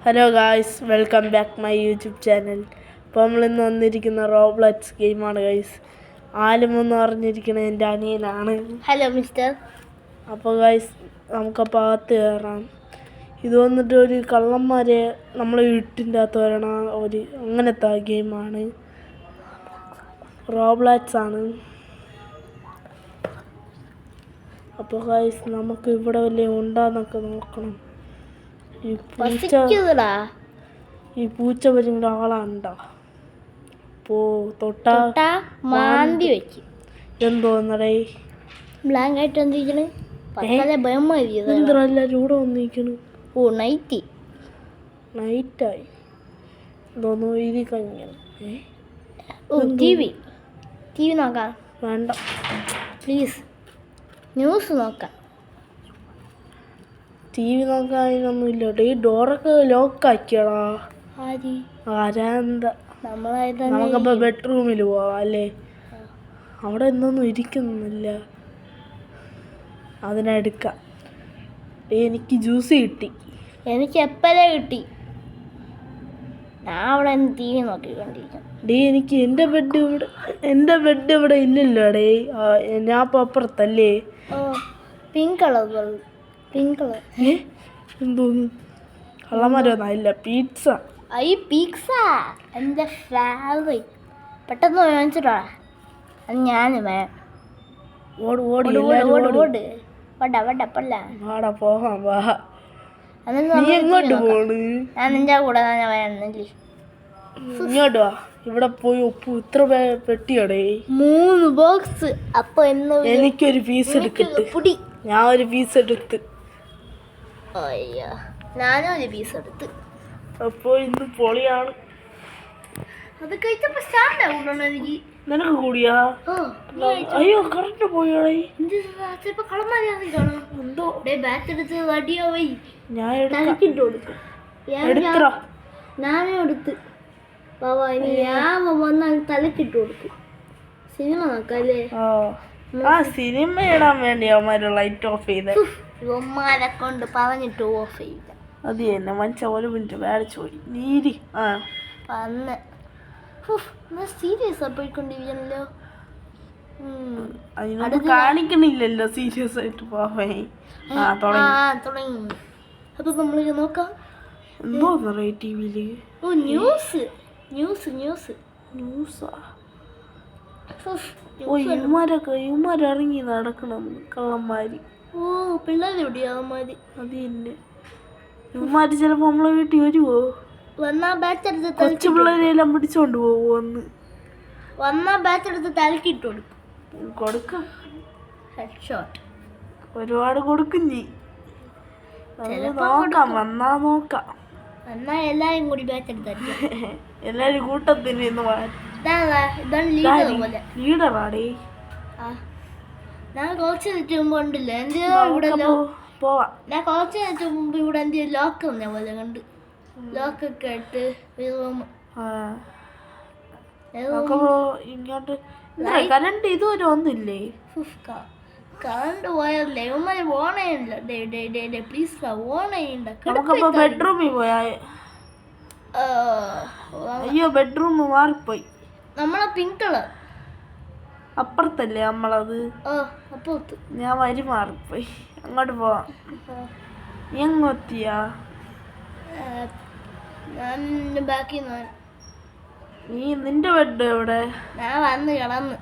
Hello guys, welcome back my YouTube channel. അപ്പോൾ നമ്മളിന്ന് വന്നിരിക്കുന്ന റോബ്ലറ്റ്സ് ഗെയിമാണ് ഗായ്സ്. ആലുമെന്ന് പറഞ്ഞിരിക്കുന്ന എൻ്റെ അനിയനാണ്. Hello mister. അപ്പോൾ ഗായ്സ്, നമുക്കപ്പോൾ അകത്ത് കയറാം. ഇത് വന്നിട്ട് ഒരു കള്ളന്മാരെ നമ്മളെ വീട്ടിൻ്റെ അകത്ത് വരണ ഒരു അങ്ങനത്തെ ഗെയിമാണ്. റോബ്ലറ്റ്സ് ആണ്. അപ്പോൾ ഗായ്സ്, നമുക്ക് ഇവിടെ വലിയ ഉണ്ടാന്നൊക്കെ നോക്കണം. ഈ പൂച്ച വരുന്ന ആളാണ്ടോ? തൊട്ടാ മാന്തി വെക്കും. എന്തോന്നടേ ബ്ലാങ്ക് ആയിട്ട് എന്തിരിക്കണ്? എല്ലാരും കൂടെ വന്നിരിക്കണ്. ഓ നൈറ്റായി എന്തോന്നു ഇത് കഴിഞ്ഞു. ടി വി നോക്കാം. വേണ്ട, പ്ലീസ് ന്യൂസ് നോക്കാം. ടി വി നോക്കാൻ അതിനൊന്നുമില്ല. ഈ ഡോറൊക്കെ ലോക്കാക്കിയടാ. ആരാ എന്താ? നമുക്കപ്പോൾ ബെഡ്റൂമിൽ പോവാം അല്ലേ? അവിടെ എന്തൊന്നും ഇരിക്കുന്നില്ല. അതിനെടുക്കാം. എനിക്ക് ജ്യൂസ് കിട്ടി. എനിക്ക് എപ്പോഴേ കിട്ടി. ഞാൻ അവിടെ ടി വി നോക്കിക്കൊണ്ടിരിക്കും. എനിക്ക് എൻ്റെ ബെഡ് ഇവിടെ ഇല്ലല്ലോ ഡേ. ഞാൻ ഇപ്പോൾ അപ്പുറത്തല്ലേ? പിങ്ക് കളർ എന്തോന്ന് കള്ളന്മാരൊന്നല്ല, പിസ്സ. പിസ്സ എൻ്റെ ഫേവറേറ്റ്. പെട്ടെന്ന് വാങ്ങിച്ചിട്ടാ. അത് ഞാൻ പോകാം. വാ, എങ്ങോട്ട് പോണ്? ഞാൻ നിന്റെ കൂടെ വന്നില്ലേ? ഇങ്ങോട്ട് വാ. ഇവിടെ പോയി ഉപ്പ് ഇത്ര പെട്ടിയോടെ 3 ബോക്സ്. അപ്പൊ എനിക്കൊരു പീസ് എടുക്കട്ടെ. ഞാൻ ഒരു പീസ് എടുത്ത്. ഞാനും ഒരു പീസ് എടുത്ത്. അപ്പോൾ ഇന്ന് പൊളിയാണ്. അത് കഴിച്ചപ്പോ സ്റ്റാർട്ട് ആവുന്നു എനിക്ക്. നിനക്ക് കൂടിയാ? അയ്യോ, കറക്റ്റ് പോയോളെ. എന്തോ ബാറ്റ് എടുത്ത് റെഡിയാവേ. ഞാൻ തലക്കിട്ട് കൊടുക്കും. ഞാനും എടുത്ത് ഇനി ഞാൻ വന്നാൽ തലക്കിട്ട് കൊടുക്കും. സിനിമ നോക്കാല്ലേ? സിനിമ ഇടാൻ വേണ്ടി അവന്മാര് ലൈറ്റ് ഓഫ് ചെയ്ത് ഇവന്മാരെ കൊണ്ട് പറഞ്ഞിട്ട് ഓഫ് ചെയ്ത. അത് തന്നെ മനുഷ്യ. 1 മിനിറ്റ് മേടിച്ചു പോയി നീരി. സീരിയസ് പോയിക്കൊണ്ടിരിക്കണല്ലോ. അതിനോട് കാണിക്കണില്ലല്ലോ സീരിയസ് ആയിട്ട് പോവേ. തുടങ്ങി. അപ്പൊ നമ്മളിത് നോക്കാം. എന്തോന്നറിയ ടിവിയില് ന്യൂസാ? ഇവന്മാരിറങ്ങി നടക്കണം കള്ളന്മാര്. പിള്ളേരെവിടെയാ അവന്മാര്? അത് തന്നെ. ഇവന്മാര് ചിലപ്പോ നമ്മളെ വീട്ടിൽ വരുവോ? കൊച്ചു പിള്ളേരെല്ലാം പിടിച്ചോണ്ട് പോവോ? വന്നാ ബാറ്റ് എടുത്ത് തലക്കിട്ട് കൊടുക്കും. ഹെഡ്ഷോട്ട് ഒരുപാട് കൊടുക്കും. നീ നോക്കാം. നോക്കാം. എന്നാ എല്ലാരും കൂടി ബാറ്റ് എടുത്തായിരിക്കും. എല്ലാരും കൂട്ടത്തിന് ലീഡറാടേ. ഞാൻ കുറച്ച് മിനിറ്റ് മുമ്പ് കണ്ടില്ല. പോവാം. ഞാൻ കുറച്ച് മിനിറ്റ് മുമ്പ് ഇവിടെ എന്ത് ലോക്ക് വന്ന പോലെ കണ്ട്. ലോക്കൊക്കെ ഇട്ട് ഇങ്ങോട്ട് കറണ്ട് ഇതുവരെ ഒന്നില്ലേ? കറണ്ട് പോയല്ലേ? ഇവന്മാര് ഓണയില്ല. പ്ലീസ് ഓണയുണ്ട. നമുക്കപ്പോ ബെഡ്റൂമിൽ പോയാ? അയ്യോ, ബെഡ്റൂം മാറിപ്പോയി. നമ്മളെ പിങ്ക് കളർ അപ്പുറത്തല്ലേ നമ്മളത്? അപ്പുറത്ത്. ഞാൻ വരി മാറിപ്പോയി. അങ്ങോട്ട് പോവാം. എങ്ങോത്തിയാ? നീ നിന്റെ ബെഡ് എവിടെ? ഞാൻ വന്ന് കിടന്ന്.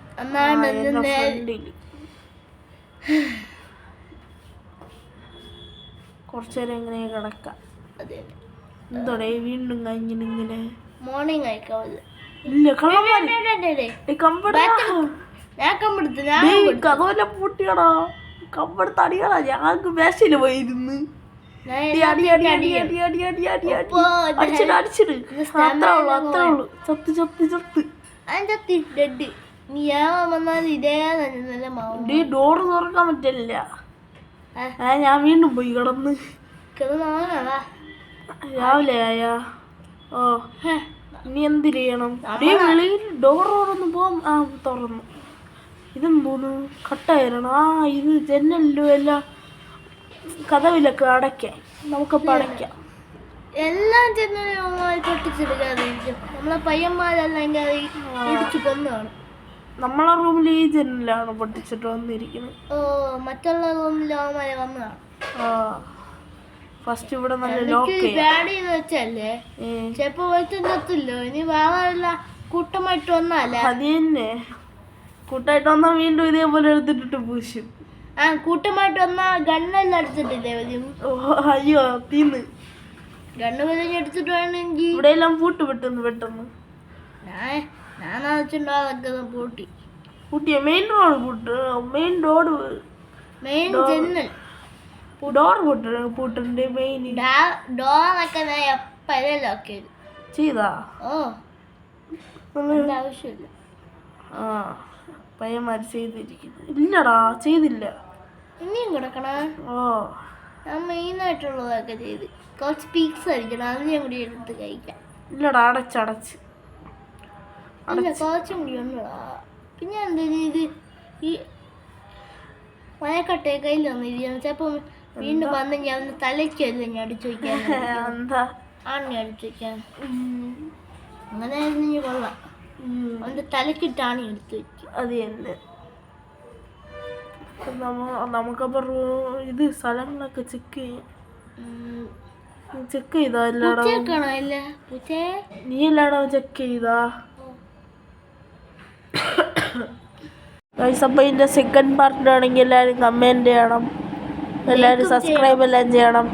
കുറച്ചേരം എങ്ങനെ കിടക്കാം. എന്തോടെ വീണ്ടും കഴിഞ്ഞിങ്ങനെ മോർണിംഗ് ആയിക്കാവില്ല. കഥവല്ല പൂട്ടിയാടാ. കമ്പെടുത്ത് അടിയാടാ. ഞങ്ങൾക്ക് മേശയില് പോയിരുന്നു. അടിച്ചിട്. അത്രേ ഉള്ളു. ഡോറ് തുറക്കാൻ പറ്റില്ല. ഞാൻ വീണ്ടും പോയി കിടന്ന്. രാവിലെ ആയാ? ഇനി എന്ത് ചെയ്യണം? വെളിയിൽ ഡോർ തുറന്ന് പോവാം. തുറന്നു. ഇതെന്തോന്നു കട്ടായിരുന്നു. ഇത് ജനലിലും എല്ലാം കഥവിലൊക്കെ അടയ്ക്കാം. നമുക്കപ്പോൾ അടയ്ക്കാം. എല്ലാം ജനലും പൊട്ടിച്ചെടുക്കാതിരിക്കും. നമ്മളെ പയ്യന്മാരെല്ലാം കയറി ഇടിച്ചു കൊന്നാണ്. നമ്മളെ റൂമിൽ ഈ ജനലാണ് പൊട്ടിച്ചിട്ട് വന്നിരിക്കുന്നത്. ഓ, മറ്റുള്ള റൂമിൽ അവന്മാരെ വന്നതാണ്. ആ ഫസ്റ്റ് ഇവിടെ നല്ല ലോക്ക് പേടിയെന്ന് വെച്ചല്ലേ ചിലപ്പോ വെച്ചല്ലോ. ഇനി വേറെ കൂട്ടമായിട്ട് വന്നല്ലേ. അത് തന്നെ കൂട്ടായിട്ട് വന്നാൽ വീണ്ടും ഇതേപോലെ എടുത്തിട്ടിട്ട് പൂശും. ആ, കൂട്ടമായിട്ട് വന്നാ ഗണ്ണെല്ലാം എടുത്തിട്ടില്ലേ വരും. ഓ അയ്യോ തീന്ന് ഗണ്ണ് വലിയ എടുത്തിട്ട് വേണമെങ്കിൽ ഇവിടെ എല്ലാം പൂട്ട് പെട്ടെന്ന് ഞാൻ വെച്ചിട്ടുണ്ടോ പൂട്ടി പൂട്ടിയ മെയിൻ റോഡ് പൂട്ട് മെയിൻ ജനൽ ഡോർ പൂട്ടുണ്ട് മെയിൻ ഡോറൊക്കെ ഞാൻ എപ്പോഴേ ലോക്ക് ചെയ്തു. ചെയ്താ? ഓ, ആവശ്യമില്ല. ആ പയ്യന്മാര് ചെയ്തിരിക്കുന്നു. ഇല്ലടാ ചെയ്തില്ല. ഇനിയും കിടക്കണ. ഓ ഞാൻ മെയിനായിട്ടുള്ളതൊക്കെ ചെയ്ത് കുറച്ച് പീക്സ് അടിക്കണം. അത് ഞാൻ കൂടി എടുത്ത് കഴിക്കാം. ഇല്ലടാ അടച്ച് ഇല്ല, കുറച്ചും കൂടി ഉണ്ടടാ. പിന്നെ എന്താ ഇത് ഈ മഴക്കട്ടെ കയ്യിൽ വന്നിരിക്കുന്നു. ചിലപ്പോ വീണ്ടും വന്ന് ഞാൻ ഒന്ന് തലയ്ക്കല്ല ഞാൻ അടിച്ചു വയ്ക്കാൻ. എന്താ ആണ് അടിച്ചു വയ്ക്കാൻ. അങ്ങനെ ആയിരുന്നു കൊള്ളാം. അവൻ്റെ തലക്കിട്ടാണ് എടുത്തു വയ്ക്കുക. അത് തന്നെ. നമുക്കപ്പോൾ ഇത് സ്ഥലങ്ങളൊക്കെ ചെക്ക് ചെയ്താ? നീ എല്ലാടോ ചെക്ക് ചെയ്താ? അപ്പോൾ ഇതിൻ്റെ സെക്കൻഡ് പാർട്ടിനാണെങ്കിൽ എല്ലാവരും കമൻറ്റ് ചെയ്യണം, എല്ലാവരും സബ്സ്ക്രൈബ് എല്ലാം ചെയ്യണം.